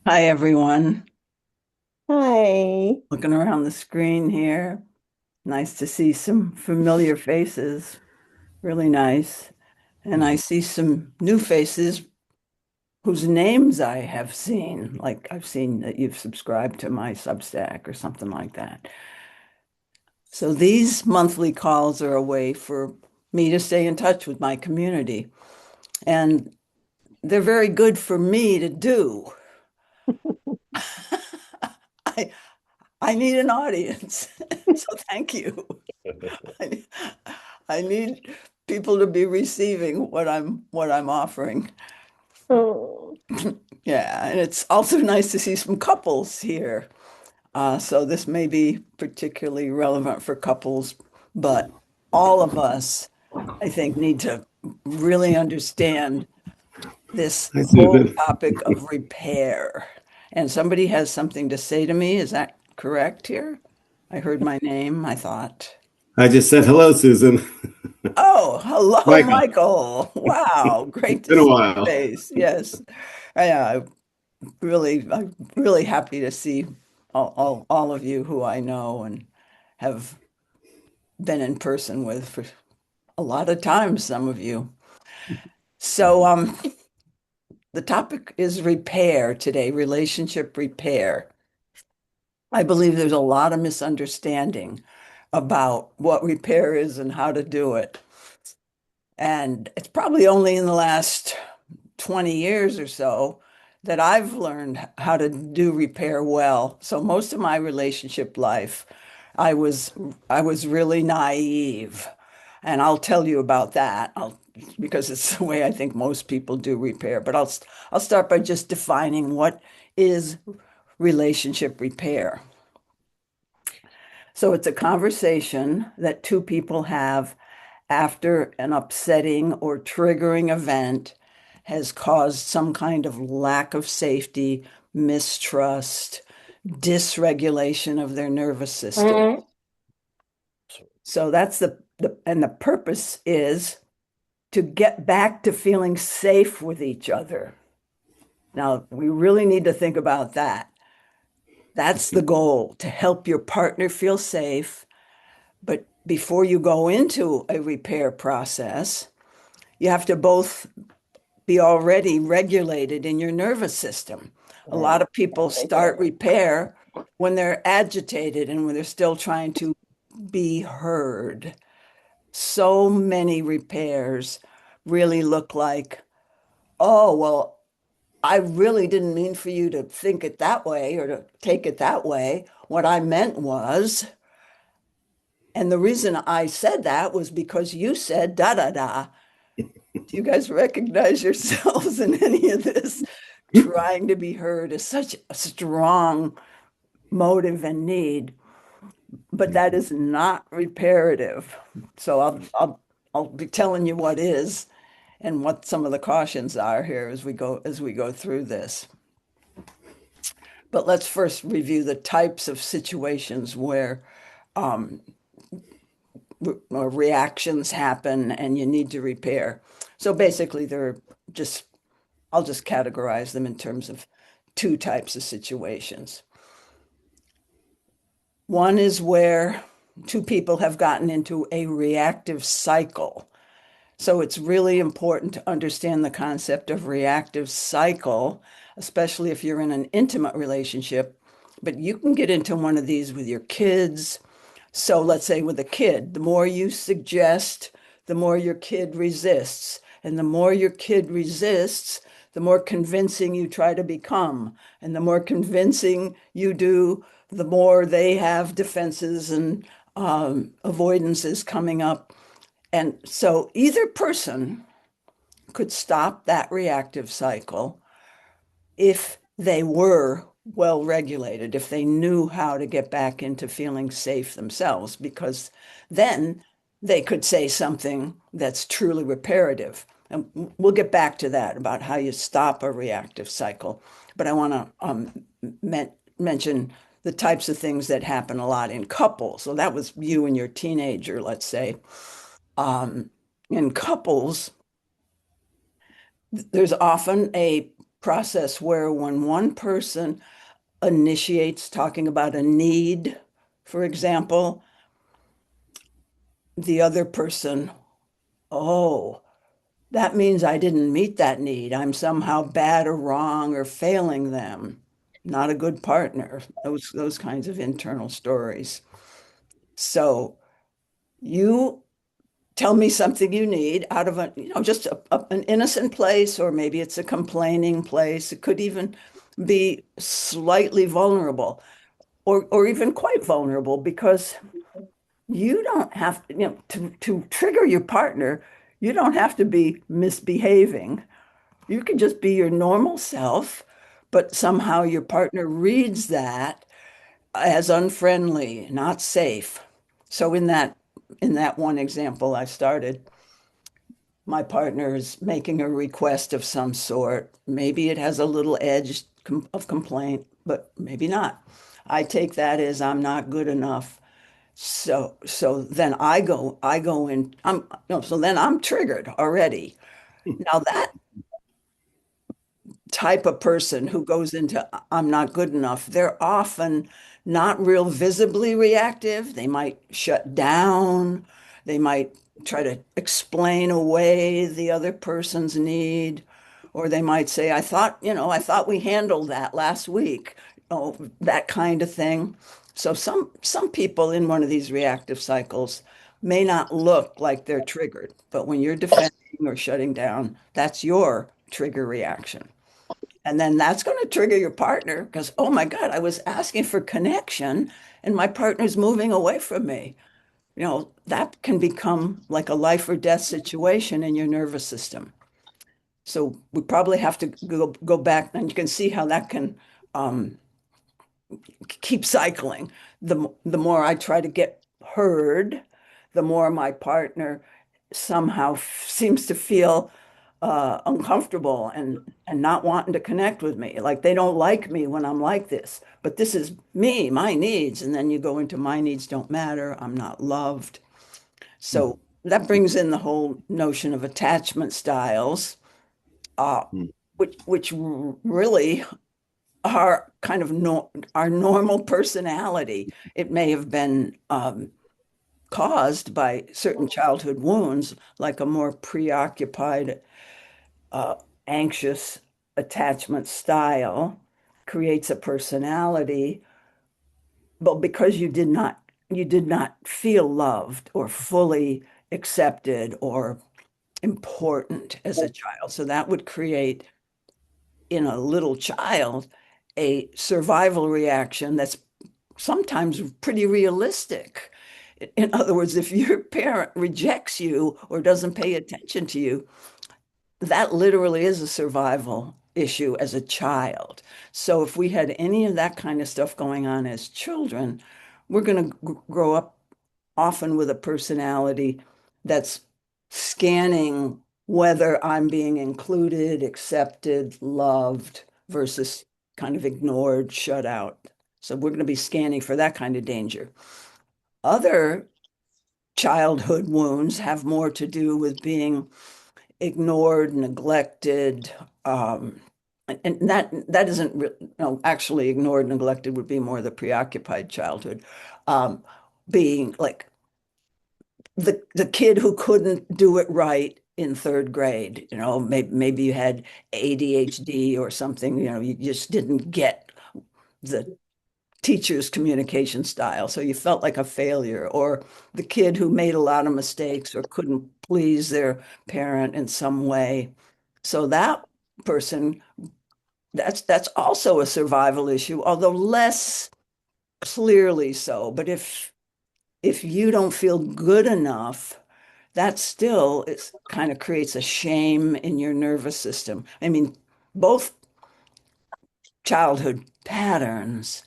Hi, everyone. Hi. Looking around the screen here. Nice to see some familiar faces. Really nice. And I see some new faces whose names I have seen. Like I've seen that you've subscribed to my Substack or something like that. So these monthly calls are a way for me to stay in touch with my community. And they're very good for me to do. I I need an audience. So thank you. I, I need people to be receiving what I'm offering. Oh, Yeah, and it's also nice to see some couples here. So this may be particularly relevant for couples, but all of us, I think, need to really understand this Hi, whole Susan. topic of repair. And somebody has something to say to me. Is that correct here? I heard my name, I thought. I just said hello, Susan. Oh, hello, Michael, Michael. Wow, it's great to been a see your while. face. Yes. I'm really happy to see all of you who I know and have been in person with for a lot of times, some of you. So, the topic is repair today, relationship repair. I believe there's a lot of misunderstanding about what repair is and how to do it. And it's probably only in the last 20 years or so that I've learned how to do repair well. So most of my relationship life, I was I was really naive. And I'll tell you about that. Because it's the way I think most people do repair. But I'll start by just defining what is relationship repair. So it's a conversation that two people have after an upsetting or triggering event has caused some kind of lack of safety, mistrust, dysregulation of their nervous system. So that's the purpose is to get back to feeling safe with each other. Now, we really need to think about that. That's the goal, to help your partner feel safe. But before you go into a repair process, you have to both be already regulated in your nervous system. A lot right. of people Gotta take care start of it. repair when they're agitated and when they're still trying to be heard. So many repairs really look like, oh, well, I really didn't mean for you to think it that way or to take it that way. What I meant was, and the reason I said that was because you said da da da. Do you guys recognize yourselves in any of this? Trying to be heard is such a strong motive and need, but that is not reparative. So I'll be telling you what is and what some of the cautions are here as we go through this. But let's first review the types of situations where um, reactions happen and you need to repair. So basically, just I'll just categorize them in terms of two types of situations. One is where two people have gotten into a reactive cycle. So it's really important to understand the concept of reactive cycle, especially if you're in an intimate relationship. But you can get into one of these with your kids. So let's say with a kid, the more you suggest, the more your kid resists. And the more your kid resists, the more convincing you try to become. And the more convincing you do, the more they have defenses and avoidances coming up. And so either person could stop that reactive cycle if they were well regulated, if they knew how to get back into feeling safe themselves, because then they could say something that's truly reparative. And we'll get back to that about how you stop a reactive cycle. But I want to mention the types of things that happen a lot in couples. So that was you and your teenager, let's say. Um, in couples, there's often a process where when one person initiates talking about a need, for example, the other person, oh, that means I didn't meet that need. I'm somehow bad or wrong or failing them. Not a good partner. Those kinds of internal stories. So you tell me something you need out of just an innocent place, or maybe it's a complaining place. It could even be slightly vulnerable or even quite vulnerable because you don't have, to trigger your partner, you don't have to be misbehaving. You can just be your normal self, but somehow your partner reads that as unfriendly, not safe. So in that one example I started, my partner is making a request of some sort. Maybe it has a little edge of complaint, but maybe not. I take that as I'm not good enough. So then I go in, so then I'm triggered already. Now that type of person who goes into I'm not good enough, they're often not real visibly reactive. They might shut down. They might try to explain away the other person's need, or they might say, I thought we handled that last week. Oh, that kind of thing. So some people in one of these reactive cycles may not look like they're triggered, but when you're defending or shutting down, that's your trigger reaction. And then that's going to trigger your partner because, oh my God, I was asking for connection and my partner's moving away from me. That can become like a life or death situation in your nervous system. So we probably have to go back, and you can see how that can um, keep cycling. The more I try to get heard, the more my partner somehow seems to feel uncomfortable and not wanting to connect with me. Like they don't like me when I'm like this. But this is me, my needs. And then you go into my needs don't matter. I'm not loved. So that brings in the whole notion of attachment styles, uh, which really are kind of our normal personality. It may have been caused by certain childhood wounds, like a more preoccupied, uh, anxious attachment style creates a personality, but because you did not feel loved or fully accepted or important as a child. So that would create in a little child a survival reaction that's sometimes pretty realistic. In other words, if your parent rejects you or doesn't pay attention to you, that literally is a survival issue as a child. So if we had any of that kind of stuff going on as children, we're going to grow up often with a personality that's scanning whether I'm being included, accepted, loved versus kind of ignored, shut out. So we're going to be scanning for that kind of danger. Other childhood wounds have more to do with being ignored, neglected, and that isn't no, actually ignored, neglected would be more the preoccupied childhood, um, being like the kid who couldn't do it right in third grade. Maybe you had ADHD or something. You just didn't get the teacher's communication style, so you felt like a failure, or the kid who made a lot of mistakes or couldn't please their parent in some way. So that person, that's also a survival issue, although less clearly so. But if you don't feel good enough, that still is kind of creates a shame in your nervous system. I mean, both childhood patterns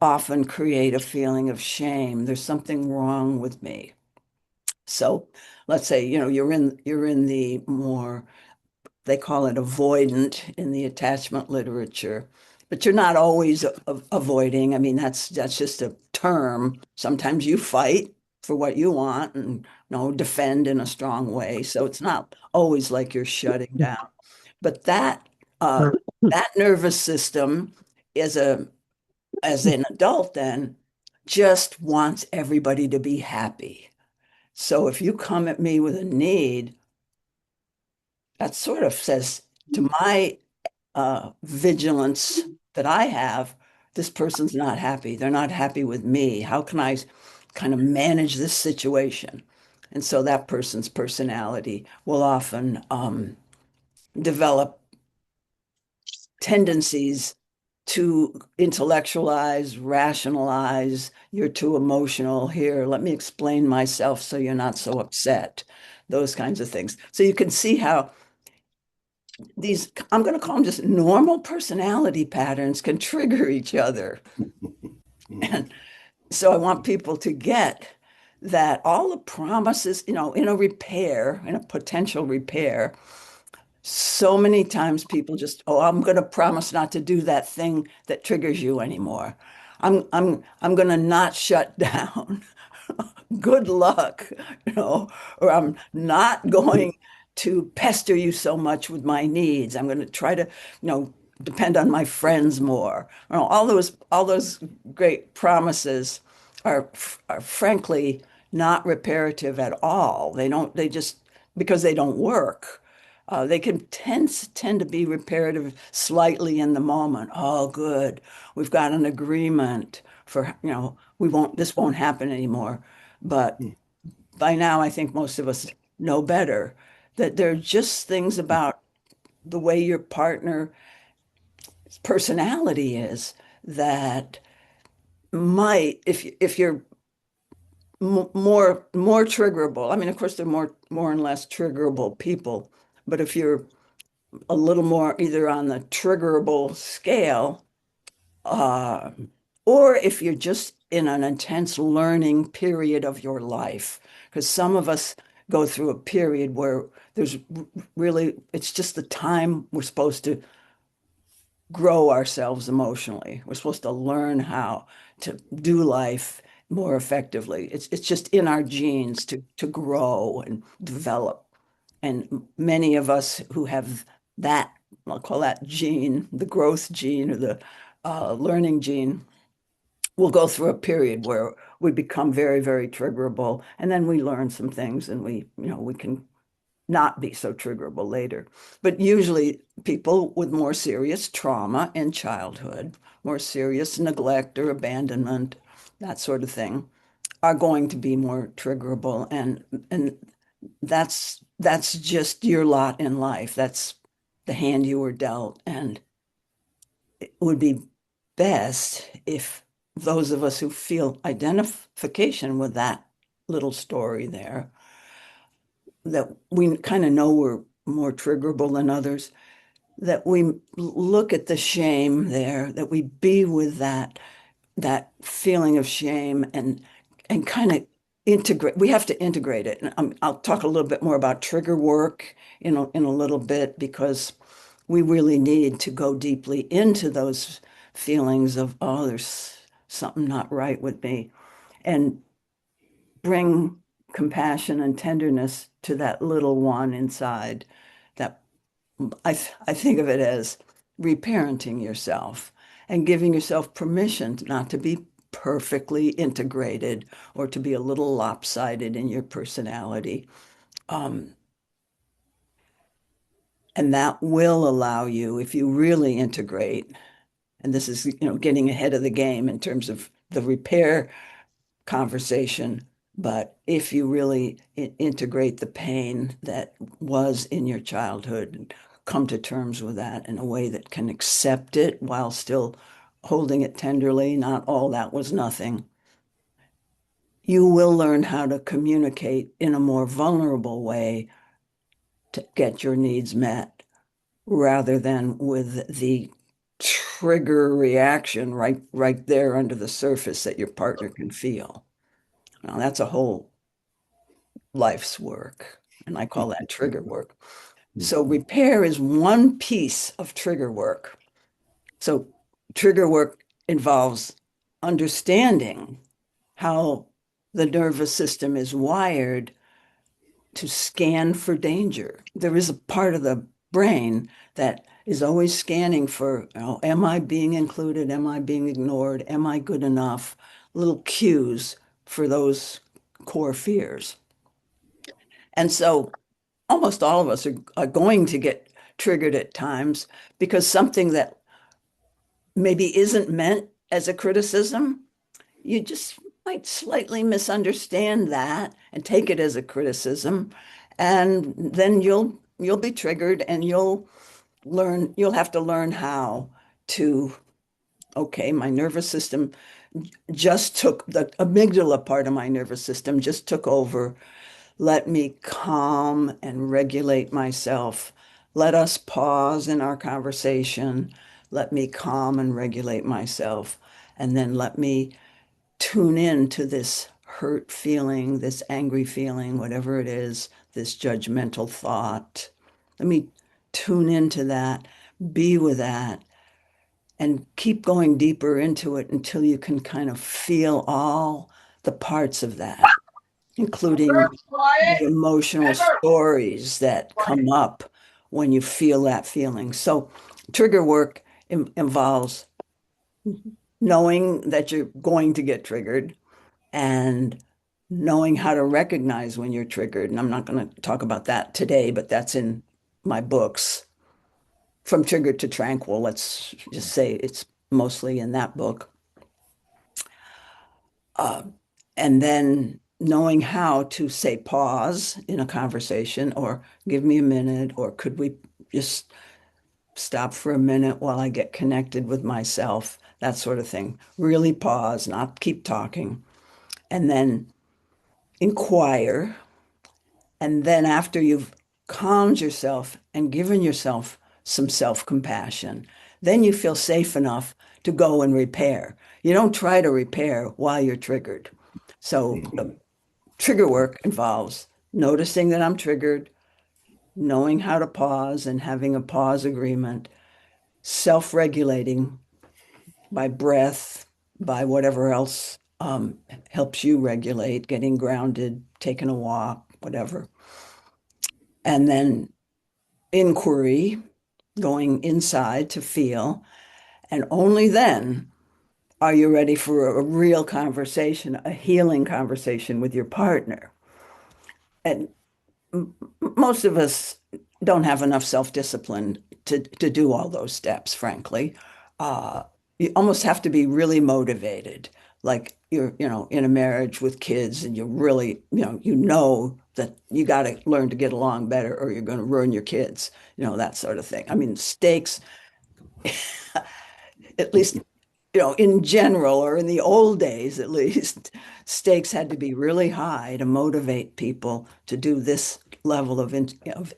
often create a feeling of shame. There's something wrong with me. So let's say, you're in the more, they call it avoidant in the attachment literature, but you're not always avoiding. I mean, that's just a term. Sometimes you fight for what you want and defend in a strong way. So it's not always like you're shutting down. But that Uh, that nervous system is as an adult then just wants everybody to be happy. So if you come at me with a need, that sort of says to my vigilance that I have, this person's not happy. They're not happy with me. How can I kind of manage this situation? And so that person's personality will often develop tendencies to intellectualize, rationalize. You're too emotional here. Let me explain myself so you're not so upset. Those kinds of things. So you can see how these, I'm going to call them just normal personality patterns, can trigger each other. And so I want people to get that all the promises, in a repair, in a potential repair, so many times people just, oh, I'm going to promise not to do that thing that triggers you anymore. I'm going to not shut down. Good luck, or I'm not going to pester you so much with my needs. I'm going to try to, depend on my friends more. All those great promises are frankly not reparative at all. They just, because they don't work. They can tend to be reparative slightly in the moment. Oh, good. We've got an agreement for, this won't happen anymore. But by now, I think most of us know better that there are just things about the way your partner's personality is that might, if you're more triggerable. I mean, of course, there are more and less triggerable people, but if you're a little more either on the triggerable scale, uh, or if you're just in an intense learning period of your life, because some of us go through a period where there's really, it's just the time we're supposed to grow ourselves emotionally. We're supposed to learn how to do life more effectively. It's just in our genes to grow and develop. And many of us who have that, I'll call that gene, the growth gene or the learning gene, will go through a period where we become very, very triggerable. And then we learn some things and we can not be so triggerable later. But usually people with more serious trauma in childhood, more serious neglect or abandonment, that sort of thing, are going to be more triggerable. And that's just your lot in life. That's the hand you were dealt. And it would be best if those of us who feel identification with that little story there, that we kind of know we're more triggerable than others, that we look at the shame there, that we be with that feeling of shame and kind of integrate. We have to integrate it. And I'll talk a little bit more about trigger work in a little bit because we really need to go deeply into those feelings of, oh, there's something not right with me, and bring compassion and tenderness to that little one inside. That I think of it as reparenting yourself and giving yourself permission not to be perfectly integrated or to be a little lopsided in your personality. Um, and that will allow you, if you really integrate, and this is, getting ahead of the game in terms of the repair conversation, but if you really integrate the pain that was in your childhood and come to terms with that in a way that can accept it while still holding it tenderly, not all that was nothing, you will learn how to communicate in a more vulnerable way to get your needs met rather than with the trigger reaction right there under the surface that your partner can feel. Now, that's a whole life's work, and I call that trigger work. So repair is one piece of trigger work. So trigger work involves understanding how the nervous system is wired to scan for danger. There is a part of the brain that is always scanning for, am I being included? Am I being ignored? Am I good enough? Little cues for those core fears. And so almost all of us are going to get triggered at times because something that maybe isn't meant as a criticism, you just might slightly misunderstand that and take it as a criticism. And then you'll be triggered and you'll have to learn how to, okay, my nervous system just took the amygdala part of my nervous system just took over. Let me calm and regulate myself. Let us pause in our conversation. Let me calm and regulate myself. And then let me tune in to this hurt feeling, this angry feeling, whatever it is, this judgmental thought. Let me tune into that, be with that, and keep going deeper into it until you can kind of feel all the parts of that, including the emotional stories that come up when you feel that feeling. So, trigger work involves knowing that you're going to get triggered and knowing how to recognize when you're triggered. And I'm not going to talk about that today, but that's in my books. From Triggered to Tranquil, let's just say it's mostly in that book. Uh, and then knowing how to say pause in a conversation or give me a minute, or could we just stop for a minute while I get connected with myself, that sort of thing. Really pause, not keep talking, and then inquire. And then after you've calmed yourself and given yourself some self-compassion, then you feel safe enough to go and repair. You don't try to repair while you're triggered. So trigger work involves noticing that I'm triggered, knowing how to pause and having a pause agreement, self-regulating by breath, by whatever else helps you regulate, getting grounded, taking a walk, whatever. And then inquiry, going inside to feel. And only then are you ready for a real conversation, a healing conversation with your partner. And most of us don't have enough self-discipline to do all those steps, frankly. You almost have to be really motivated. Like you're, in a marriage with kids and you really, that you got to learn to get along better or you're going to ruin your kids, that sort of thing. I mean, stakes, at least, in general, or in the old days at least, stakes had to be really high to motivate people to do this level of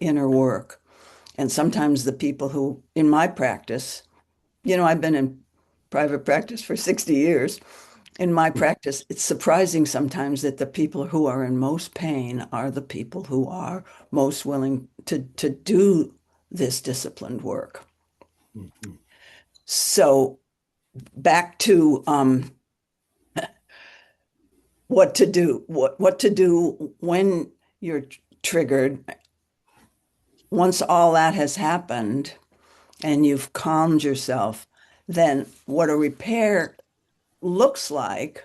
inner work. And sometimes the people who, in my practice, I've been in private practice for 60 years. In my practice, it's surprising sometimes that the people who are in most pain are the people who are most willing to do this disciplined work. So back to what to do, what to do when you're triggered. Once all that has happened and you've calmed yourself, then what a repair looks like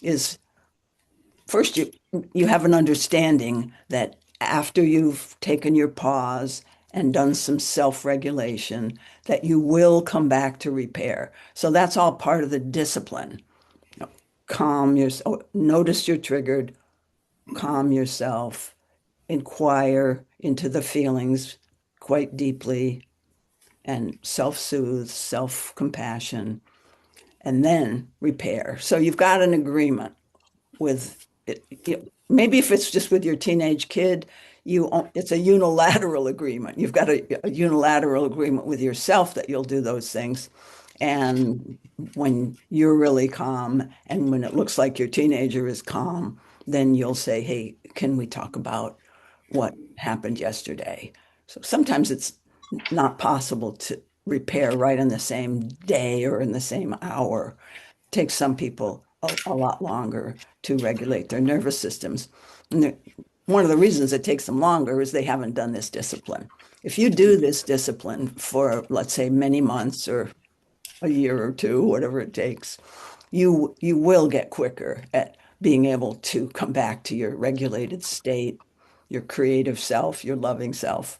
is first you have an understanding that after you've taken your pause and done some self-regulation, that you will come back to repair. So that's all part of the discipline. Calm yourself, notice you're triggered, calm yourself, inquire into the feelings quite deeply, and self-soothe, self-compassion, and then repair. So you've got an agreement with it. Maybe if it's just with your teenage kid, it's a unilateral agreement. You've got a unilateral agreement with yourself that you'll do those things. And when you're really calm and when it looks like your teenager is calm, then you'll say, hey, can we talk about what happened yesterday? So sometimes it's not possible to repair right in the same day or in the same hour. It takes some people a lot longer to regulate their nervous systems. And one of the reasons it takes them longer is they haven't done this discipline. if you do this discipline for, let's say, many months or a year or two, whatever it takes, you will get quicker at being able to come back to your regulated state, your creative self, your loving self.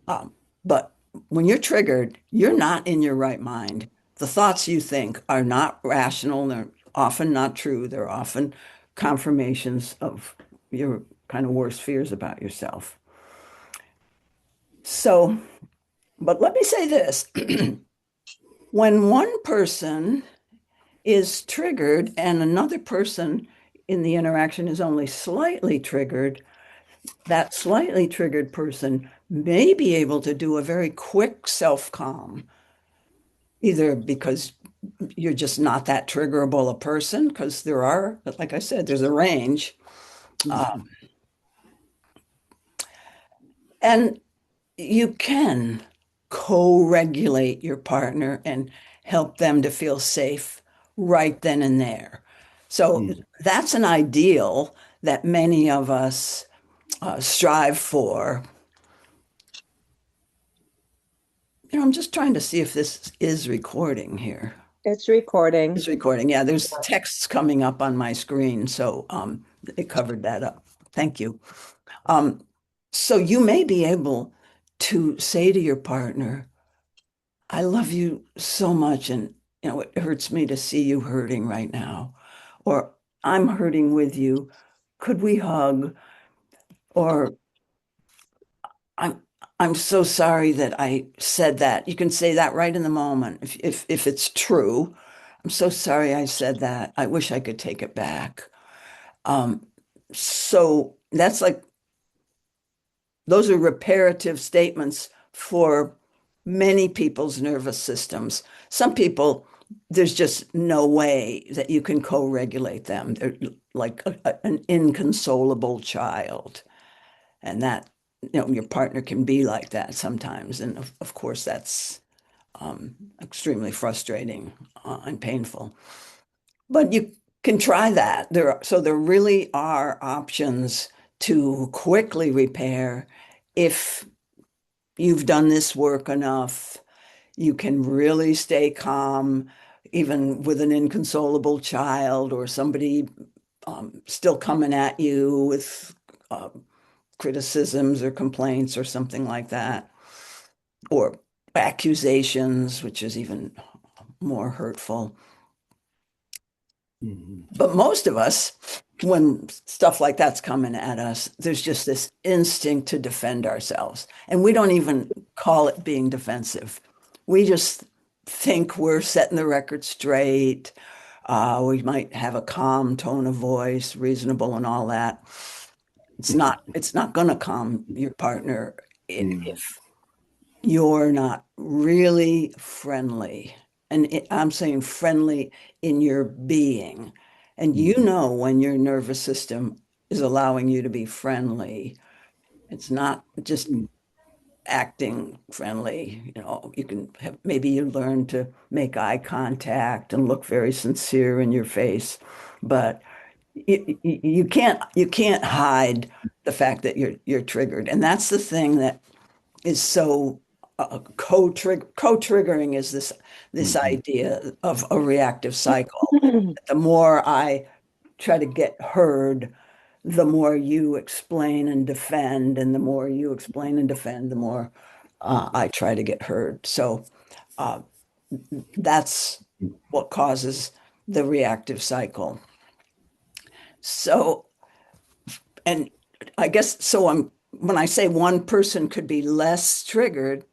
But when you're triggered, you're not in your right mind. The thoughts you think are not rational. They're often not true. They're often confirmations of your kind of worst fears about yourself. So, but let me say this. When one person is triggered and another person in the interaction is only slightly triggered, that slightly triggered person may be able to do a very quick self-calm, either because you're just not that triggerable a person, because there are, like I said, there's a range. Uh, and you can co-regulate your partner and help them to feel safe right then and there. So that's an ideal that many of us strive for. I'm just trying to see if this is recording here. It's recording. It's recording. Yeah, there's texts coming up on my screen, so it covered that up. Thank you. Um, so you may be able to say to your partner, I love you so much, and it hurts me to see you hurting right now. Or I'm hurting with you. Could we hug? Or I'm I'm so sorry that I said that. You can say that right in the moment if it's true. I'm so sorry I said that. I wish I could take it back. Um, so that's like those are reparative statements for many people's nervous systems. Some people, there's just no way that you can co-regulate them. They're like an inconsolable child. And that, your partner can be like that sometimes. And of course, that's extremely frustrating and painful. But you can try that. So there really are options to quickly repair if you've done this work enough. You can really stay calm, even with an inconsolable child or somebody still coming at you with criticisms or complaints or something like that, or accusations, which is even more hurtful. But most of us, when stuff like that's coming at us, there's just this instinct to defend ourselves. And we don't even call it being defensive. We just think we're setting the record straight. We might have a calm tone of voice, reasonable and all that. It's not going to calm your partner if you're not really friendly. And I'm saying friendly in your being. And when your nervous system is allowing you to be friendly, it's not just acting friendly. You can have, maybe you learn to make eye contact and look very sincere in your face, but you can't hide the fact that you're triggered. And that's the thing that is so co-triggering is this idea of a reactive cycle. The more I try to get heard, the more you explain and defend, and the more you explain and defend, the more I try to get heard. So uh, that's what causes the reactive cycle. So, and I guess so. When I say one person could be less triggered,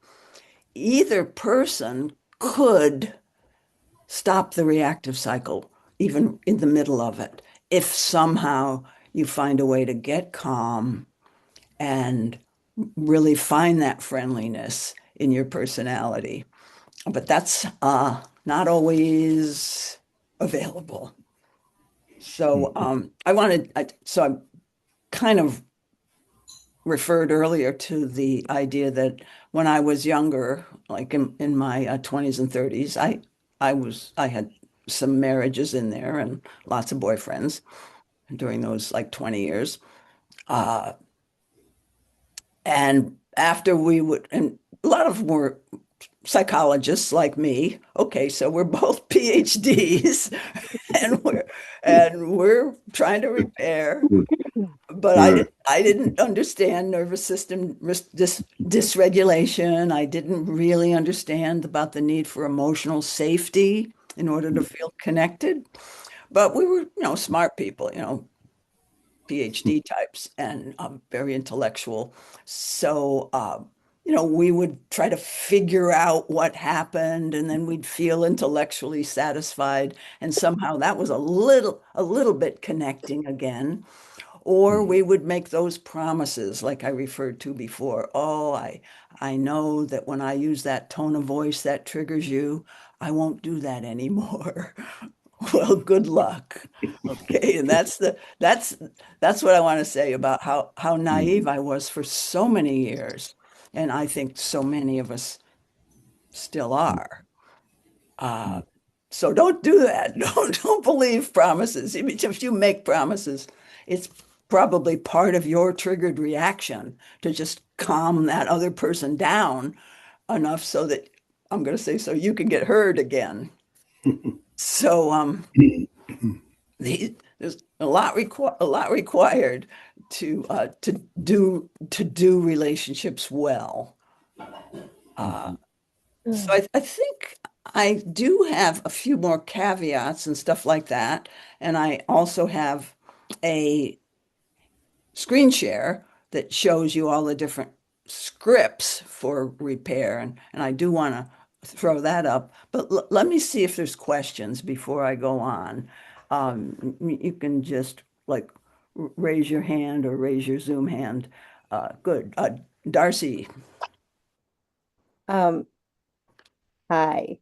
either person could stop the reactive cycle, even in the middle of it, if somehow you find a way to get calm and really find that friendliness in your personality. But that's not always available. So I kind of referred earlier to the idea that when I was younger, like in my 20s and 30s, I had some marriages in there and lots of boyfriends during those like 20 years. Uh, and after we would, and a lot of them were psychologists like me. Okay, so we're both PhDs and we're trying to repair, but Right. I didn't understand nervous system dysregulation. I didn't really understand about the need for emotional safety in order to feel connected. But we were, smart people, PhD types and very intellectual. So, we would try to figure out what happened, and then we'd feel intellectually satisfied, and somehow that was a little bit connecting again. Or we would make those promises, like I referred to before. Oh, I know that when I use that tone of voice that triggers you, I won't do that anymore. Well, good luck. Okay, and that's what I want to say about how naive I was for so many years, and I think so many of us still are. Uh, so don't do that. Don't believe promises. I mean, if you make promises, it's probably part of your triggered reaction to just calm that other person down enough so that I'm going to say so you can get heard again. So there's a lot required to do relationships well. Uh, so I think I do have a few more caveats and stuff like that, and I also have a screen share that shows you all the different scripts for repair, and I do want to throw that up. But let me see if there's questions before I go on. You can just like raise your hand or raise your Zoom hand. Good. Darcy. Um, Hi.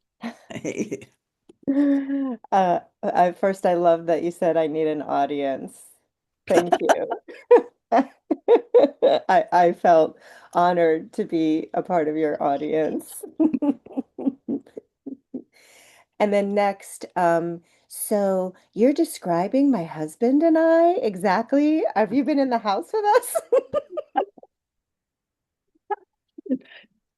First, I love that you said I need an audience. Thank you. I felt honored to be a part of your audience. And then next, so you're describing my husband and I exactly. Have you been in the house with us?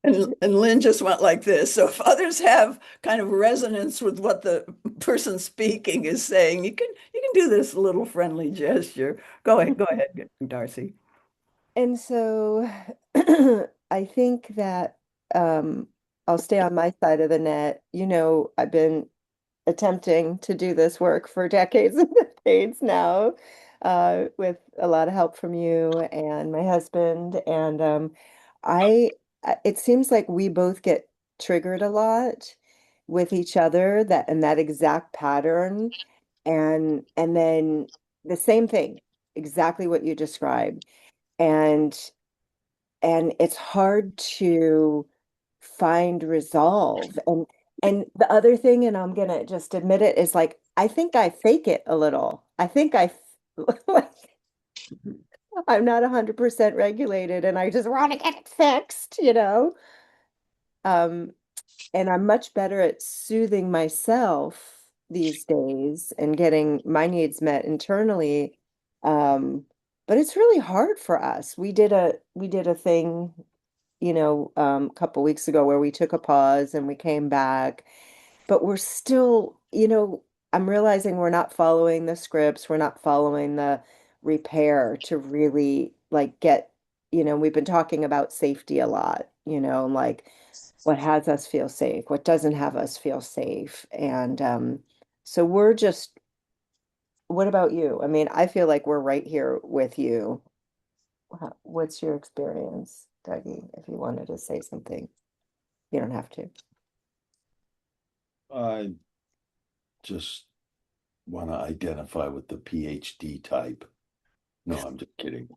And Lynn just went like this. So if others have kind of resonance with what the person speaking is saying, you can do this little friendly gesture. Go ahead, Darcy. And so I think that I'll stay on my side of the net. I've been attempting to do this work for decades and decades now, with a lot of help from you and my husband. And I, it seems like we both get triggered a lot with each other, that exact pattern, and then the same thing, exactly what you described. And it's hard to find resolve. And the other thing, and I'm gonna just admit it, is like I think I fake it a little. I think like I'm not 100% regulated and I just want to get it fixed. Um, and I'm much better at soothing myself these days and getting my needs met internally. Um, but it's really hard for us. We did a thing, a couple weeks ago where we took a pause and we came back, but we're still, I'm realizing we're not following the scripts, we're not following the repair to really like we've been talking about safety a lot, like what has us feel safe, what doesn't have us feel safe. And so we're just, what about you? I mean, I feel like we're right here with you. What's your experience, Dougie? If you wanted to say something, you don't have to. I just want to identify with the PhD type. No, I'm just kidding.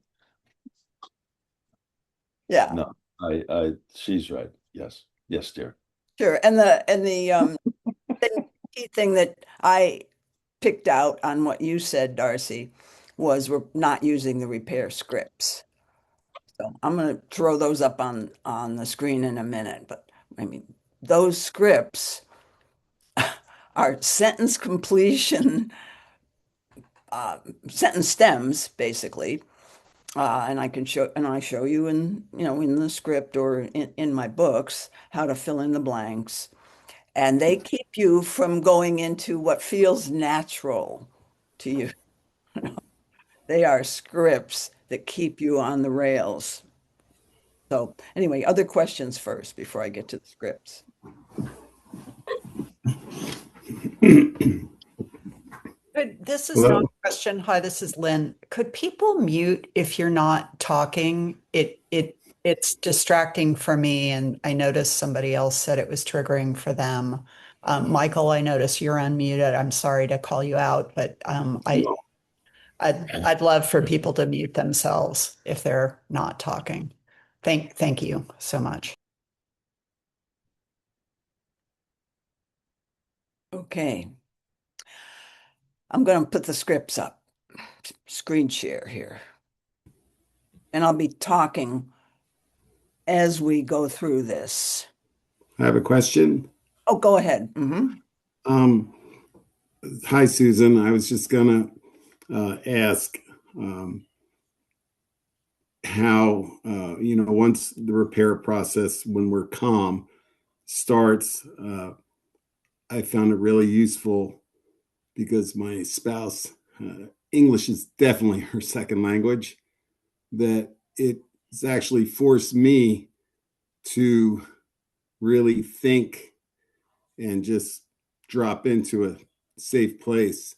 Yeah, No, she's right. Yes, yes, dear. sure. And the key thing that I picked out on what you said, Darcy, was we're not using the repair scripts. So I'm going to throw those up on the screen in a minute. But I mean, those scripts are sentence completion, sentence stems, basically, And I show you in, in the script or in my books how to fill in the blanks. And they keep you from going into what feels natural to you. They are scripts that keep you on the rails. So anyway, other questions first before I get to the scripts. This is not Hello. a question. Hi, this is Lynn. Could people mute if you're not talking? It's distracting for me, and I noticed somebody else said it was triggering for them. Michael, I noticed you're unmuted. I'm sorry to call you out, but I'd love for people to mute themselves if they're not talking. Thank you so much. Okay. I'm going to put the scripts up, screen share here. And I'll be talking as we go through this. I have a question. Oh, go ahead. Mm-hmm. Um, Hi, Susan. I was just gonna ask how once the repair process, when we're calm, starts. I found it really useful because my spouse, English is definitely her second language. That it's actually forced me to really think and just drop into a safe place,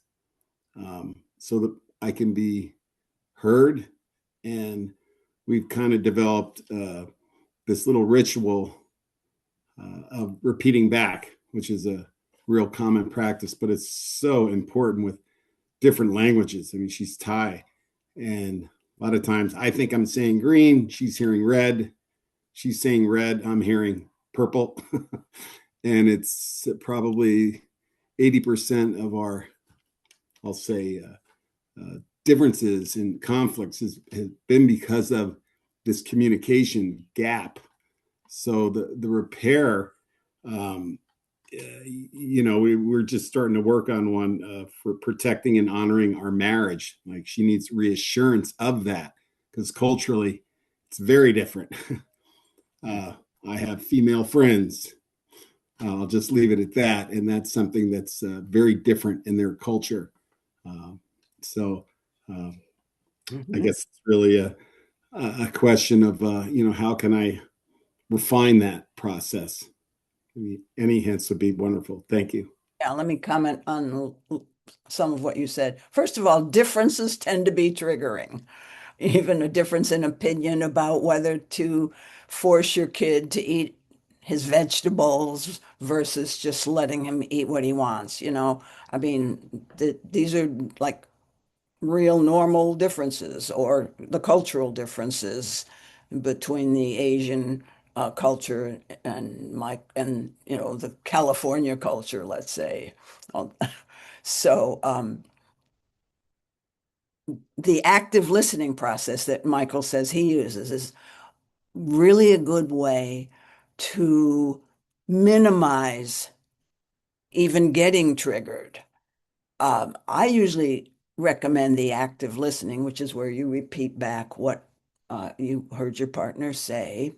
so that I can be heard. And we've kind of developed this little ritual of repeating back, which is a real common practice, but it's so important with different languages. I mean, she's Thai, and a lot of times I think I'm saying green, she's hearing red. She's saying red, I'm hearing purple. And it's probably 80% of our, I'll say, differences and conflicts has been because of this communication gap. So the repair, we're just starting to work on one for protecting and honoring our marriage. Like, she needs reassurance of that because culturally it's very different. I have female friends. I'll just leave it at that. And that's something that's very different in their culture. Uh, so uh, I guess it's really a question of, how can I refine that process? I mean, any hints would be wonderful. Thank you. Yeah, let me comment on some of what you said. First of all, differences tend to be triggering. Even a difference in opinion about whether to force your kid to eat his vegetables versus just letting him eat what he wants, I mean, these are like real normal differences or the cultural differences between the Asian culture and the California culture, let's say. So the active listening process that Michael says he uses is really a good way to minimize even getting triggered. I usually recommend the active listening, which is where you repeat back what you heard your partner say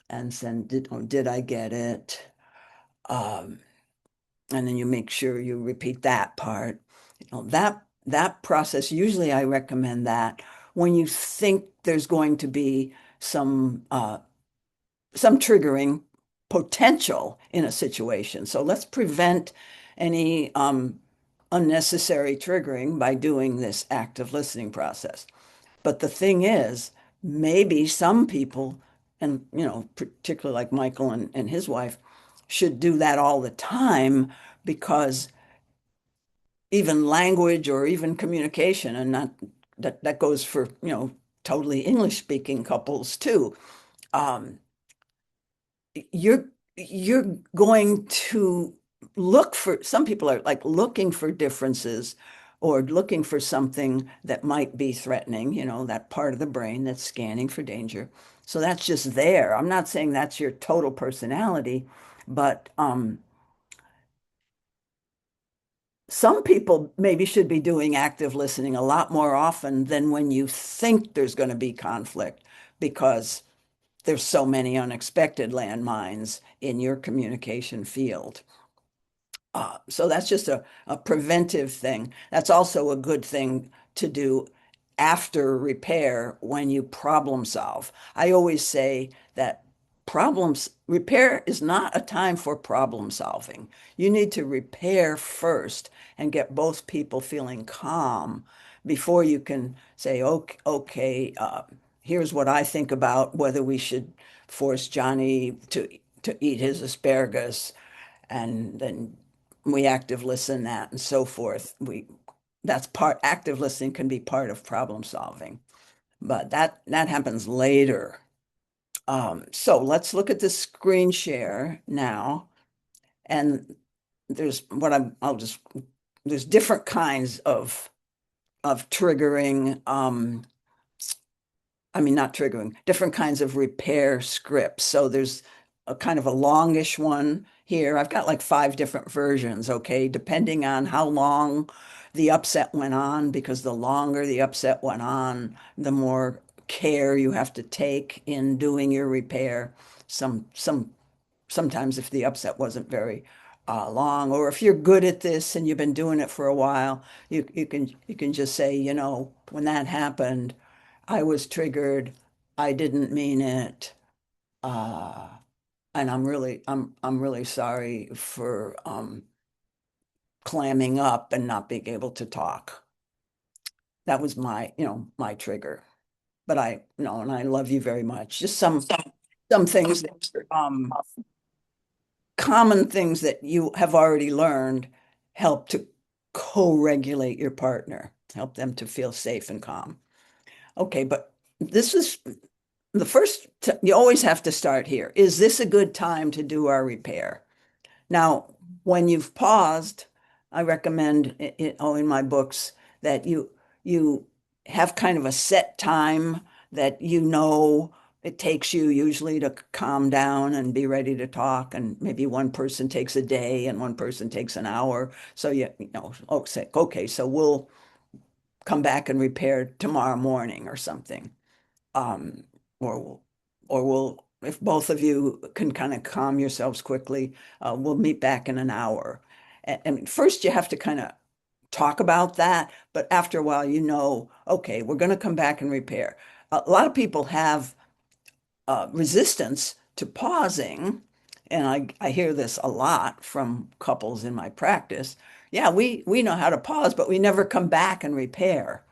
and send did I get it? Um, and then you make sure you repeat that part. That process, usually I recommend that when you think there's going to be some triggering potential in a situation. So let's prevent any unnecessary triggering by doing this active listening process. But the thing is, maybe some people, and particularly like Michael and his wife, should do that all the time because even language or even communication, and not that goes for totally English speaking couples too. Um, you're going to look for, some people are like looking for differences or looking for something that might be threatening, that part of the brain that's scanning for danger. So that's just there. I'm not saying that's your total personality, but some people maybe should be doing active listening a lot more often than when you think there's going to be conflict because there's so many unexpected landmines in your communication field. So that's just a preventive thing. That's also a good thing to do after repair when you problem solve. I always say that repair is not a time for problem solving. You need to repair first and get both people feeling calm before you can say, okay, here's what I think about whether we should force Johnny to eat his asparagus, and then we active listen that and so forth. That's part active listening can be part of problem solving, but that happens later. So let's look at the screen share now. And there's what I'll just there's different kinds of triggering, I mean, not triggering, different kinds of repair scripts. So there's a kind of a longish one here. I've got like 5 different versions, okay, depending on how long the upset went on, because the longer the upset went on, the more care you have to take in doing your repair. Sometimes if the upset wasn't very long, or if you're good at this and you've been doing it for a while, you can just say, when that happened, I was triggered. I didn't mean it. Uh, and I'm really sorry for clamming up and not being able to talk. That was my trigger. But and I love you very much. Just some things that common things that you have already learned help to co-regulate your partner, help them to feel safe and calm. Okay, but this is the first, you always have to start here. Is this a good time to do our repair? Now, when you've paused, I recommend in my books that you have kind of a set time that it takes you usually to calm down and be ready to talk. And maybe one person takes a day and one person takes an hour. So okay, so we'll come back and repair tomorrow morning or something. Um, or we'll, if both of you can kind of calm yourselves quickly, we'll meet back in an hour. And first you have to kind of talk about that, but after a while, okay, we're going to come back and repair. A lot of people have resistance to pausing, and I hear this a lot from couples in my practice. Yeah, we know how to pause, but we never come back and repair.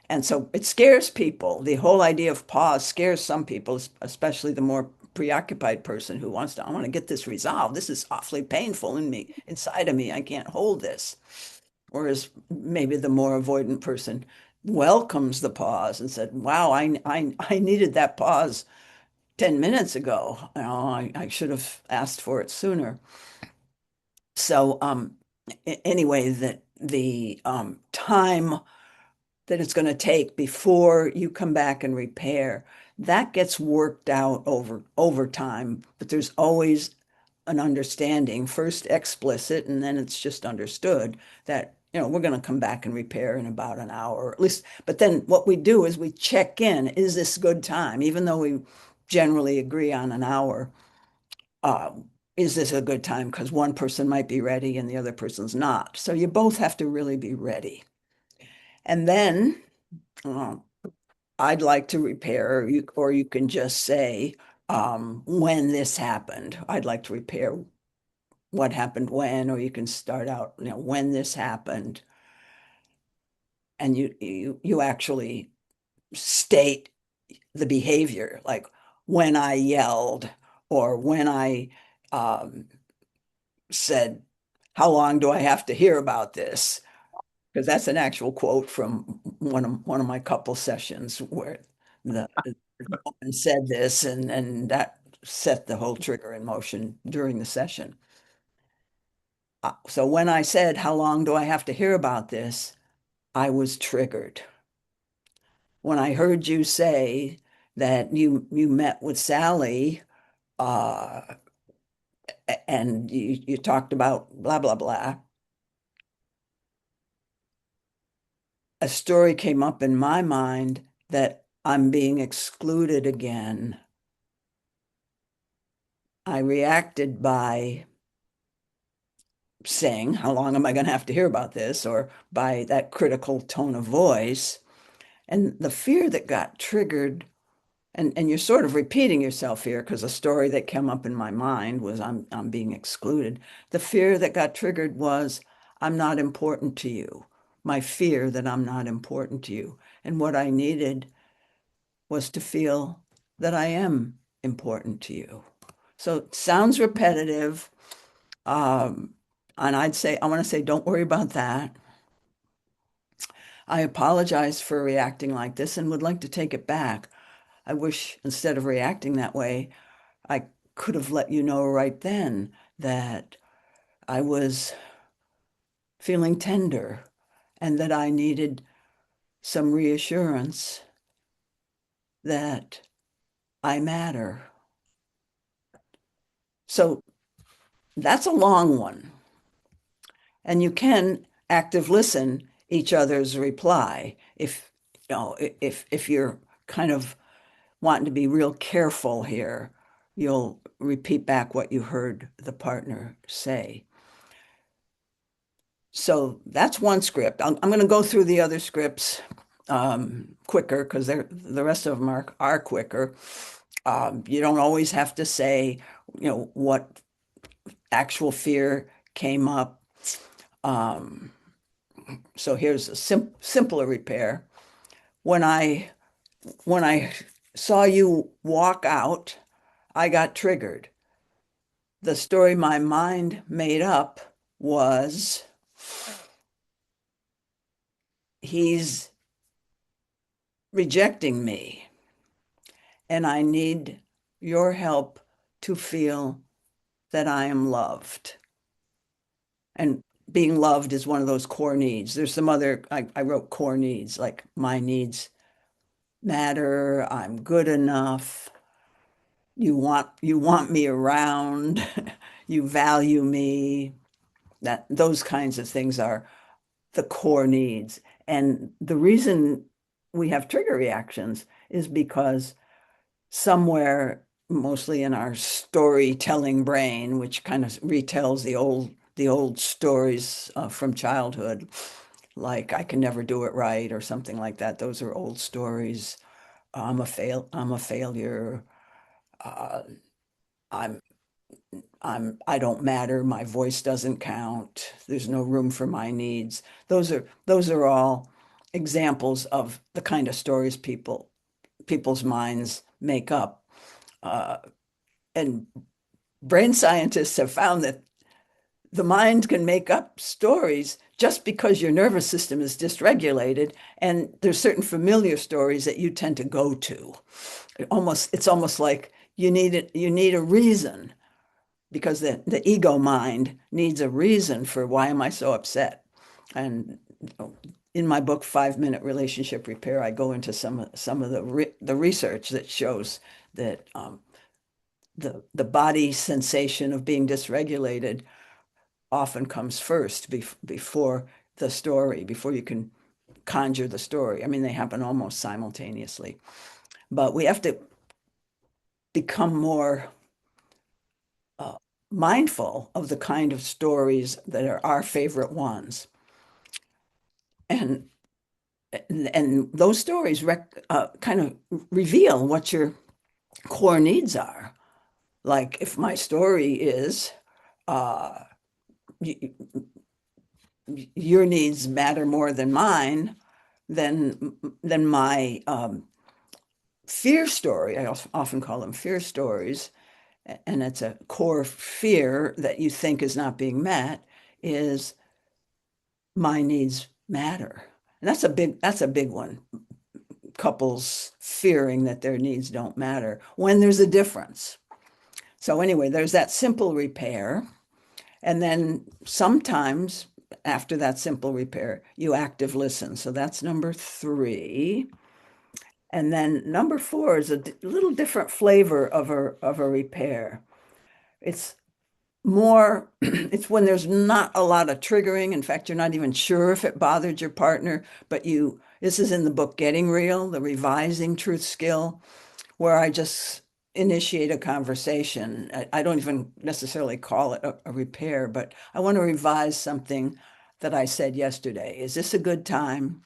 And so it scares people. The whole idea of pause scares some people, especially the more preoccupied person who I want to get this resolved. This is awfully painful inside of me. I can't hold this. Whereas maybe the more avoidant person welcomes the pause and said, wow, I needed that pause 10 minutes ago. I should have asked for it sooner. So anyway, that the time that it's going to take before you come back and repair, that gets worked out over time, but there's always an understanding, first explicit, and then it's just understood that we're going to come back and repair in about an hour, or at least. But then what we do is we check in, is this good time? Even though we generally agree on an hour, uh, is this a good time? Because one person might be ready and the other person's not. So you both have to really be ready. And then uh, I'd like to repair, or you can just say, when this happened. I'd like to repair what happened when, or you can start out, when this happened. And you actually state the behavior, like when I yelled, or when I said, how long do I have to hear about this? Because that's an actual quote from one of my couple sessions where the woman said this, and that set the whole trigger in motion during the session. So when I said, how long do I have to hear about this? I was triggered. When I heard you say that you met with Sally, uh, and you talked about blah, blah, blah, a story came up in my mind that I'm being excluded again. I reacted by saying, how long am I going to have to hear about this? Or by that critical tone of voice. And the fear that got triggered, and you're sort of repeating yourself here because a story that came up in my mind was I'm being excluded. The fear that got triggered was I'm not important to you. My fear that I'm not important to you. And what I needed was to feel that I am important to you. So it sounds repetitive. Um, and I want to say, don't worry about that. I apologize for reacting like this and would like to take it back. I wish instead of reacting that way, I could have let you know right then that I was feeling tender and that I needed some reassurance that I matter. So that's a long one. And you can active listen each other's reply if you're kind of wanting to be real careful here, you'll repeat back what you heard the partner say. So that's one script. I'm going to go through the other scripts quicker because the rest of them are quicker. You don't always have to say, what actual fear came up. So here's a simpler repair. When I saw you walk out, I got triggered. The story my mind made up was he's rejecting me, and I need your help to feel that I am loved. And being loved is one of those core needs. There's some other, I wrote core needs, like my needs matter, I'm good enough, you want me around, you value me. Those kinds of things are the core needs. And the reason we have trigger reactions is because somewhere, mostly in our storytelling brain, which kind of retells the old stories from childhood, like I can never do it right or something like that. Those are old stories. I'm a failure. Uh, I'm I don't matter. My voice doesn't count. There's no room for my needs. Those are all examples of the kind of stories people's minds make up. Uh, and brain scientists have found that the mind can make up stories just because your nervous system is dysregulated, and there's certain familiar stories that you tend to go to. It's almost like you need a reason because the ego mind needs a reason for why am I so upset. And in my book 5 Minute Relationship Repair, I go into some of the research that shows that the body sensation of being dysregulated often comes first before the story, before you can conjure the story. I mean, they happen almost simultaneously, but we have to become more mindful of the kind of stories that are our favorite ones. And those stories kind of reveal what your core needs are. Like if my story is uh, your needs matter more than mine, then my fear story, I often call them fear stories, and it's a core fear that you think is not being met, is my needs matter. And that's a big one. Couples fearing that their needs don't matter when there's a difference. So anyway, there's that simple repair. And then sometimes after that simple repair, you active listen. So that's number 3. And then number 4 is a little different flavor of a repair. It's more, it's when there's not a lot of triggering. In fact, you're not even sure if it bothered your partner, but this is in the book Getting Real, the revising truth skill, where I just initiate a conversation. I don't even necessarily call it a repair, but I want to revise something that I said yesterday. Is this a good time?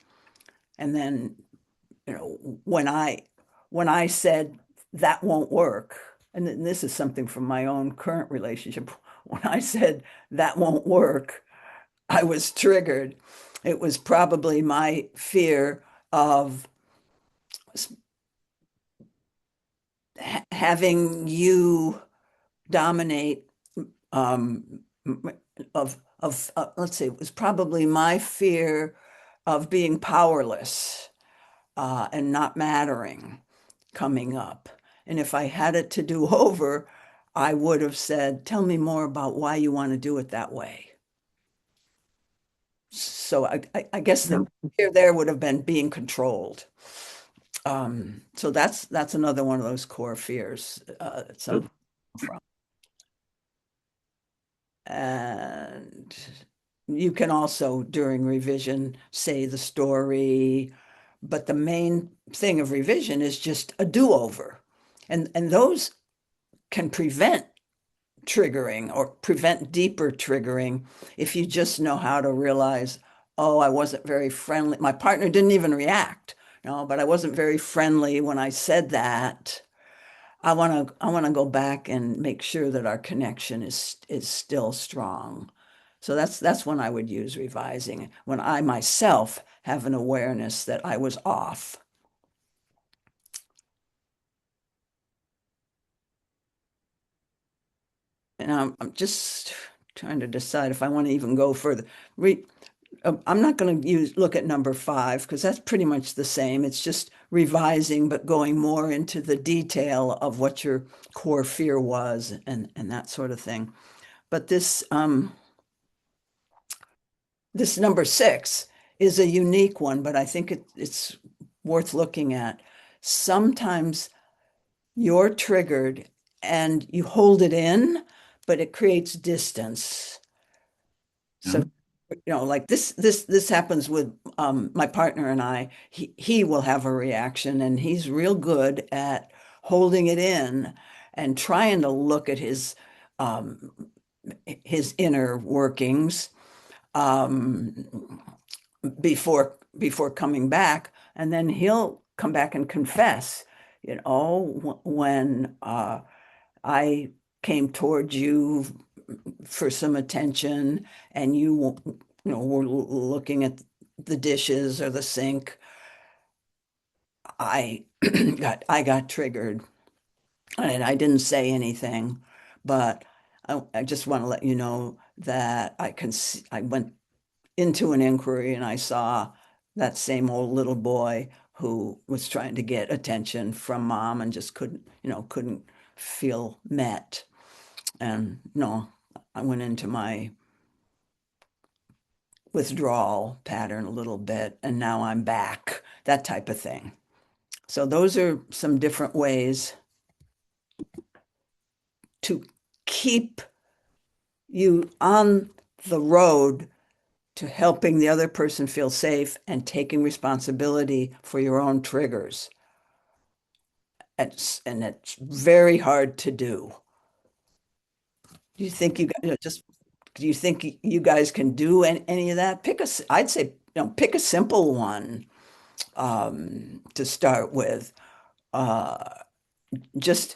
And then, when I said that won't work, and this is something from my own current relationship, when I said that won't work, I was triggered. It was probably my fear of having you dominate, um, let's see, it was probably my fear of being powerless, and not mattering coming up. And if I had it to do over, I would have said, tell me more about why you want to do it that way. So I guess the fear there would have been being controlled. So that's another one of those core fears, that some from. And you can also, during revision, say the story, but the main thing of revision is just a do-over. And those can prevent triggering or prevent deeper triggering if you just know how to realize, oh, I wasn't very friendly. My partner didn't even react, no, but I wasn't very friendly when I said that. I want to go back and make sure that our connection is still strong. So that's when I would use revising, when I myself have an awareness that I was off. And I'm just trying to decide if I want to even go further. I'm not going to look at number 5 because that's pretty much the same. It's just revising, but going more into the detail of what your core fear was and that sort of thing. But this number 6 is a unique one, but I think it's worth looking at. Sometimes you're triggered and you hold it in, but it creates distance. So, like this happens with my partner and I. He will have a reaction, and he's real good at holding it in and trying to look at his inner workings, um, before coming back, and then he'll come back and confess, when I came towards you for some attention, and were looking at the dishes or the sink, I got triggered, and I didn't say anything, but I just want to let you know that I went into an inquiry and I saw that same old little boy who was trying to get attention from mom and just couldn't feel met. And no, I went into my withdrawal pattern a little bit, and now I'm back, that type of thing. So those are some different ways to keep you on the road to helping the other person feel safe and taking responsibility for your own triggers. And it's very hard to do. Do you think do you think you guys can do any of that? I'd say, pick a simple one, to start with, uh, just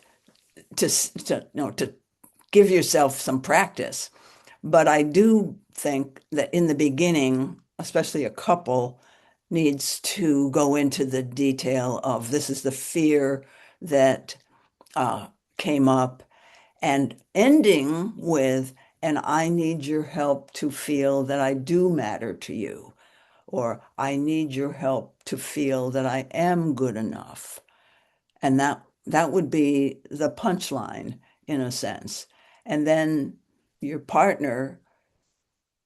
to give yourself some practice. But I do think that in the beginning, especially a couple, needs to go into the detail of this is the fear that came up, and ending with, and I need your help to feel that I do matter to you, or I need your help to feel that I am good enough. And that would be the punchline in a sense. And then your partner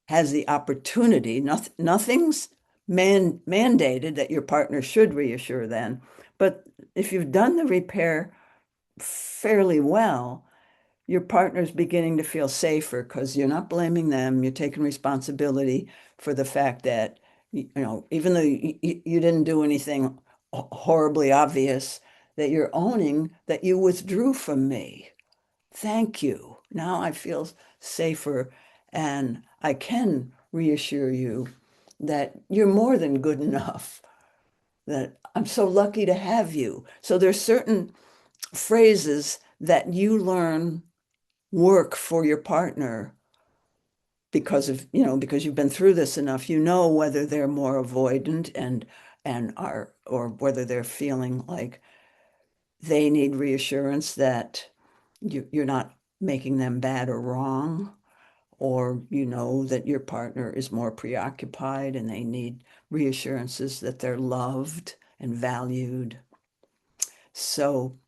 has the opportunity, nothing's mandated that your partner should reassure then, but if you've done the repair fairly well, your partner's beginning to feel safer because you're not blaming them. You're taking responsibility for the fact that, even though you didn't do anything horribly obvious, that you're owning that you withdrew from me. Thank you. Now I feel safer and I can reassure you that you're more than good enough, that I'm so lucky to have you. So there's certain phrases that you learn work for your partner because you've been through this enough. You know whether they're more avoidant and are, or whether they're feeling like they need reassurance that you're not making them bad or wrong, or you know that your partner is more preoccupied and they need reassurances that they're loved and valued. So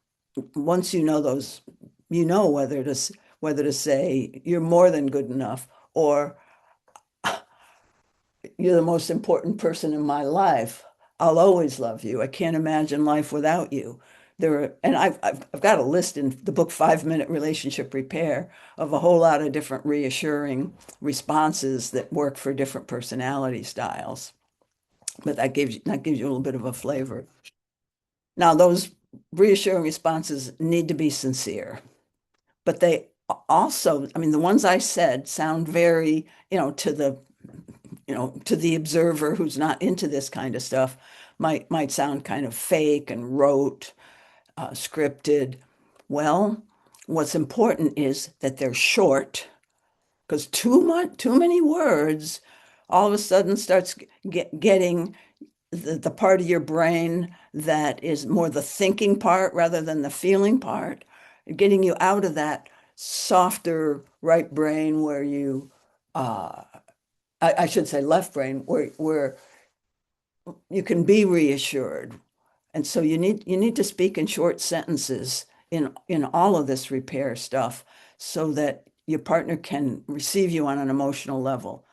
once you know those, you know whether to say you're more than good enough, or you're the most important person in my life. I'll always love you. I can't imagine life without you. And I've got a list in the book, 5 Minute Relationship Repair, of a whole lot of different reassuring responses that work for different personality styles. But that gives you a little bit of a flavor. Now, those reassuring responses need to be sincere, but they also, I mean, the ones I said sound very, to the observer who's not into this kind of stuff, might sound kind of fake and rote, scripted. Well, what's important is that they're short, because too many words all of a sudden starts getting the part of your brain that is more the thinking part rather than the feeling part, getting you out of that softer right brain where I should say left brain, where you can be reassured. And so you need to speak in short sentences in all of this repair stuff so that your partner can receive you on an emotional level.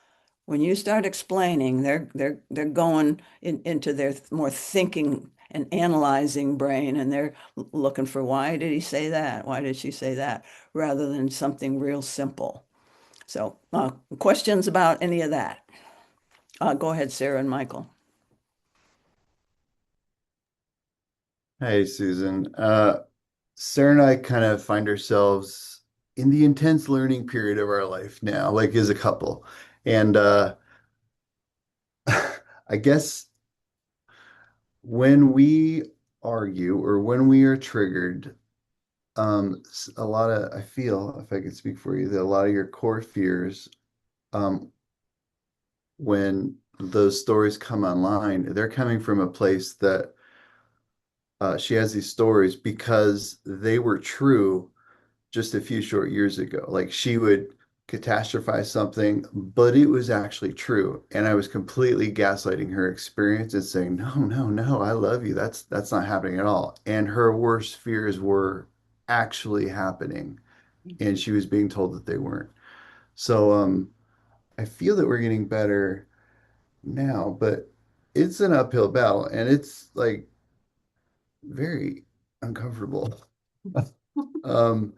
When you start explaining, they're going into their more thinking and analyzing brain, and they're looking for, why did he say that? Why did she say that? Rather than something real simple. So, questions about any of that? Go ahead, Sarah and Michael. Hey, Susan. Sarah and I kind of find ourselves in the intense learning period of our life now, like as a couple. And I guess when we argue or when we are triggered, a lot of, I feel, if I could speak for you, that a lot of your core fears, um, when those stories come online, they're coming from a place that she has these stories because they were true just a few short years ago. Like she would catastrophize something, but it was actually true. And I was completely gaslighting her experience and saying, no, no, no, I love you. That's not happening at all. And her worst fears were actually happening. And she was being told that they weren't. So I feel that we're getting better now, but it's an uphill battle and it's like very uncomfortable. Um,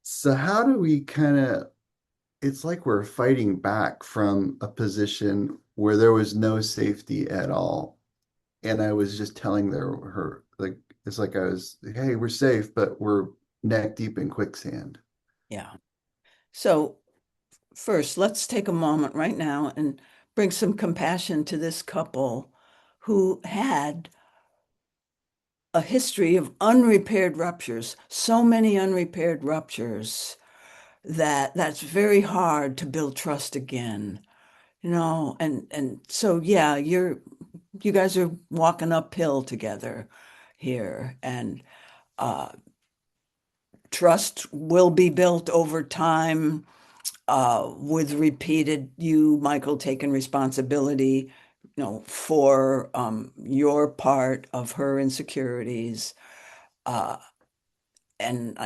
so how do we kind of, it's like we're fighting back from a position where there was no safety at all. And I was just telling her, like, it's like I was, hey, we're safe, but we're neck deep in quicksand. Yeah. So first, let's take a moment right now and bring some compassion to this couple who had a history of unrepaired ruptures, so many unrepaired ruptures that that's very hard to build trust again. And so yeah, you guys are walking uphill together here, and uh trust will be built over time, with repeated, you, Michael, taking responsibility, for your part of her insecurities. Uh, and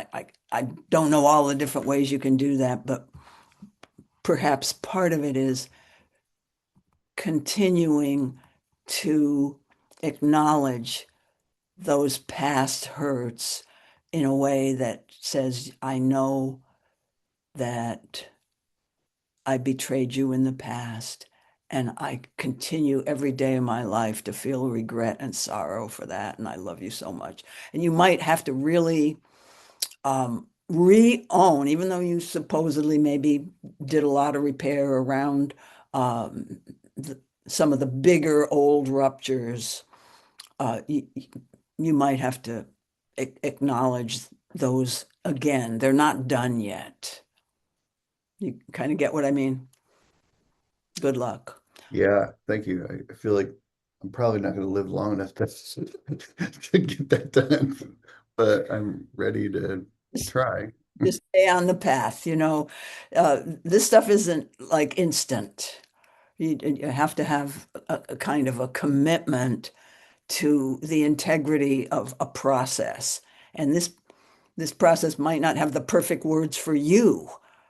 I don't know all the different ways you can do that, but perhaps part of it is continuing to acknowledge those past hurts in a way that says, I know that I betrayed you in the past, and I continue every day of my life to feel regret and sorrow for that, and I love you so much. And you might have to really re-own, even though you supposedly maybe did a lot of repair around um, some of the bigger old ruptures. You might have to acknowledge those again. They're not done yet. You kind of get what I mean? Good luck. Yeah, thank you. I feel like I'm probably not going to live long enough to to get that done, but I'm ready to Just, try. just stay on the path, this stuff isn't like instant. You have to have a kind of a commitment to the integrity of a process. And this process might not have the perfect words for you.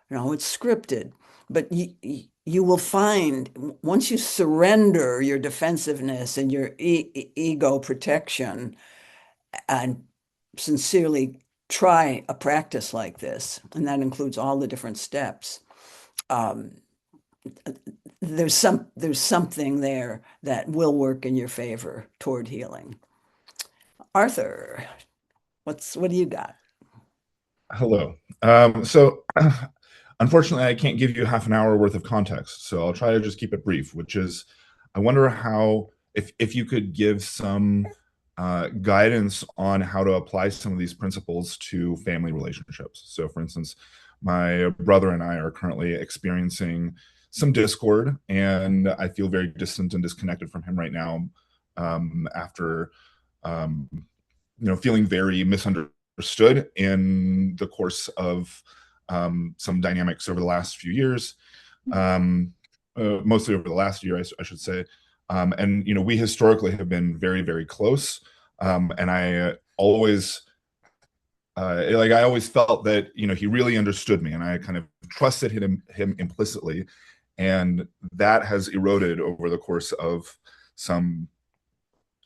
It's scripted, but you will find once you surrender your defensiveness and your ego protection and sincerely try a practice like this, and that includes all the different steps. Um, there's something there that will work in your favor toward healing. Arthur, what do you got? Hello. So unfortunately, I can't give you half an hour worth of context, so I'll try to just keep it brief, which is I wonder how, if you could give some guidance on how to apply some of these principles to family relationships. So, for instance, my brother and I are currently experiencing some discord, and I feel very distant and disconnected from him right now after um, feeling very misunderstood in the course of some dynamics over the last few years, mostly over the last year, I should say. And we historically have been very, very close. And I always, I always felt that he really understood me, and I kind of trusted him implicitly, and that has eroded over the course of some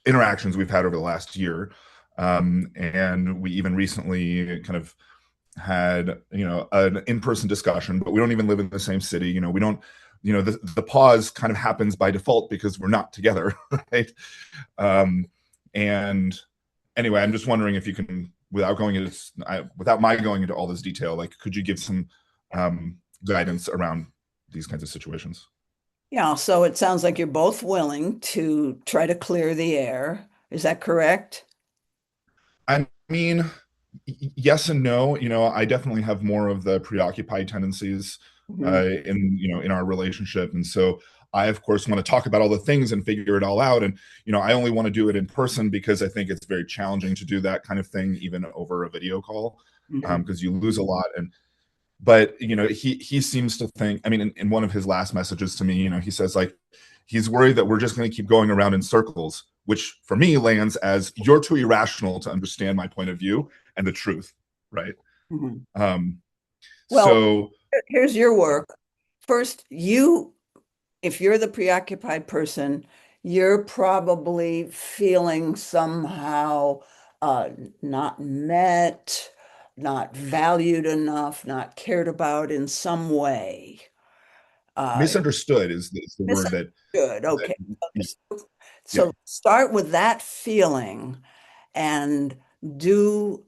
interactions we've had over the last year. And we even recently kind of had an in-person discussion, but we don't even live in the same city. We don't, the pause kind of happens by default because we're not together, right? And anyway, I'm just wondering if you can, without my going into all this detail, like, could you give some guidance around these kinds of situations? Yeah, so it sounds like you're both willing to try to clear the air. Is that correct? I mean, yes and no. I definitely have more of the preoccupied tendencies Mhm. in our relationship, and so I, of course, want to talk about all the things and figure it all out. And I only want to do it in person because I think it's very challenging to do that kind of thing even over a video call, Mhm. because you lose a lot. But he seems to think. I mean, in one of his last messages to me, he says, like, he's worried that we're just going to keep going around in circles, which for me lands as, you're too irrational to understand my point of view and the truth, right? Mhm. um Well, so here's your work. First, if you're the preoccupied person, you're probably feeling somehow not met, not valued enough, not cared about in some way. Uh, misunderstood is the word Misunderstood. that Okay. yeah, yeah. So start with that feeling and do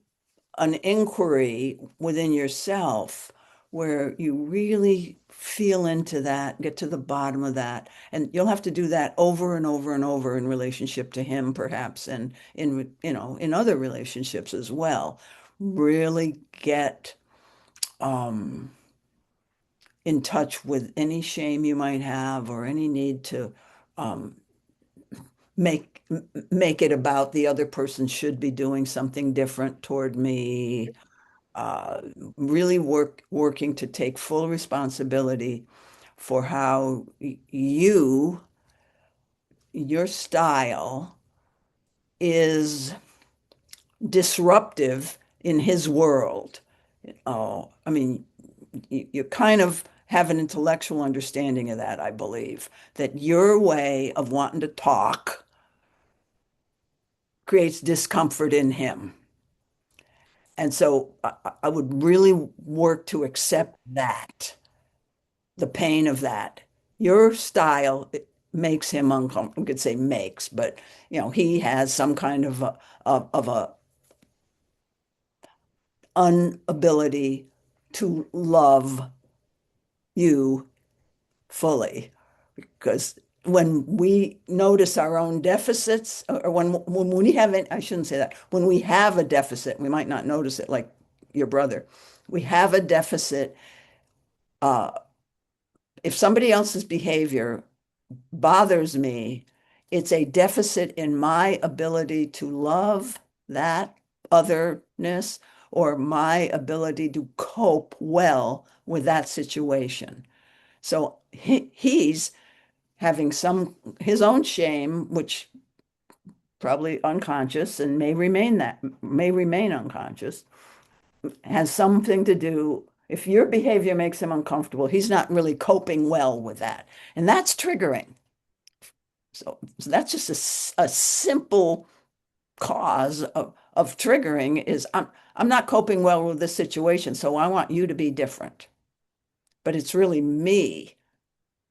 an inquiry within yourself where you really feel into that, get to the bottom of that. And you'll have to do that over and over and over in relationship to him, perhaps, and in other relationships as well. Really get um, in touch with any shame you might have or any need to um, make make it about the other person should be doing something different toward me. uh, Really working to take full responsibility for how your style is disruptive in his world. Oh, I mean, you kind of have an intellectual understanding of that, I believe, that your way of wanting to talk creates discomfort in him. And so I would really work to accept that, the pain of that. Your style makes him uncomfortable. I could say makes, but he has some kind of a inability to love you fully. Because when we notice our own deficits, or when we have it, I shouldn't say that, when we have a deficit, we might not notice it like your brother. We have a deficit. Uh, if somebody else's behavior bothers me, it's a deficit in my ability to love that otherness or my ability to cope well with that situation. So he's having his own shame, which probably unconscious and may remain unconscious, has something to do. If your behavior makes him uncomfortable, he's not really coping well with that. And that's triggering. So that's just a simple cause of triggering is I'm not coping well with this situation, so I want you to be different. But it's really me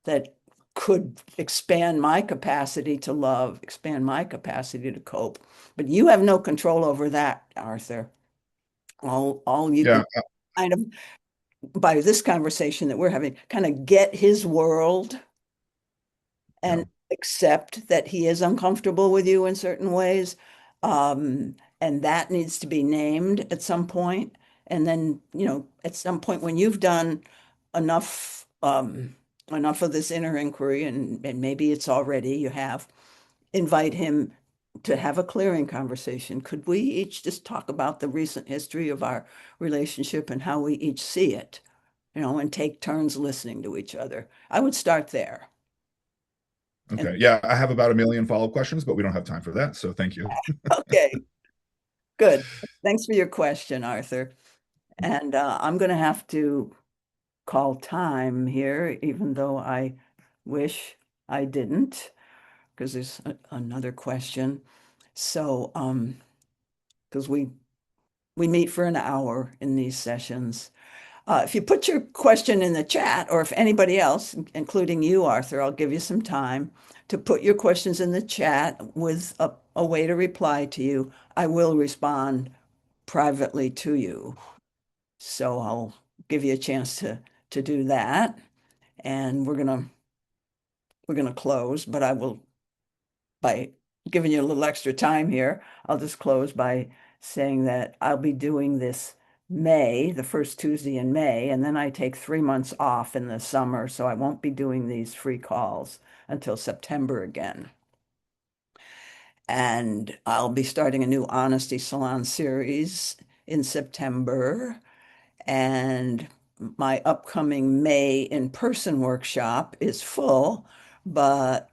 that could expand my capacity to love, expand my capacity to cope. But you have no control over that, Arthur. All you Yeah, can kind of, by this conversation that we're having, kind of get his world yeah, and accept that he is uncomfortable with you in certain ways. And that needs to be named at some point. And then, at some point when you've done enough, enough of this inner inquiry, and maybe it's already, you have, invite him to have a clearing conversation. Could we each just talk about the recent history of our relationship and how we each see it, and take turns listening to each other? I would start there. And okay. Yeah, I have about a million follow-up questions, but we don't have time for that. So thank you. okay, good. Thanks for your question, Arthur. And I'm going to have to call time here, even though I wish I didn't, because there's another question. So, because we meet for an hour in these sessions. If you put your question in the chat, or if anybody else, including you, Arthur, I'll give you some time to put your questions in the chat with a way to reply to you. I will respond privately to you. So I'll give you a chance to do that. And we're gonna close, but I will, by giving you a little extra time here, I'll just close by saying that I'll be doing this May, the first Tuesday in May, and then I take 3 months off in the summer, so I won't be doing these free calls until September again. And I'll be starting a new Honesty Salon series in September. And my upcoming May in-person workshop is full, but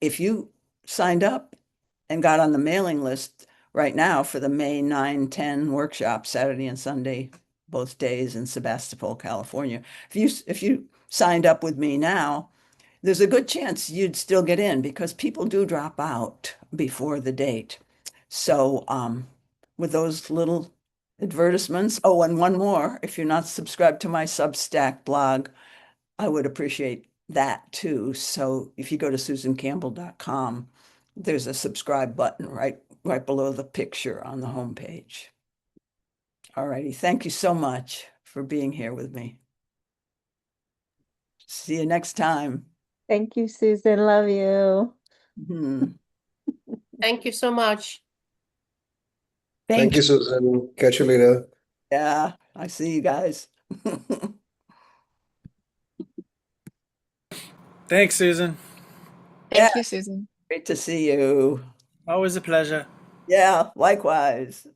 if you signed up and got on the mailing list right now for the May 9-10 workshop, Saturday and Sunday, both days in Sebastopol, California, if you signed up with me now, there's a good chance you'd still get in because people do drop out before the date. So, with those little advertisements, oh, and one more, if you're not subscribed to my Substack blog, I would appreciate that too. So if you go to susancampbell.com, there's a subscribe button right below the picture on the homepage. All righty. Thank you so much for being here with me. See you next time. Thank you, Susan. Love you. Hmm. Thank you so much. Thank Thank you, Susan. Catch you later. Yeah, I see you guys. Thanks, Susan. Yeah, Thank you, Susan. great to see you. Always a pleasure. Yeah, likewise.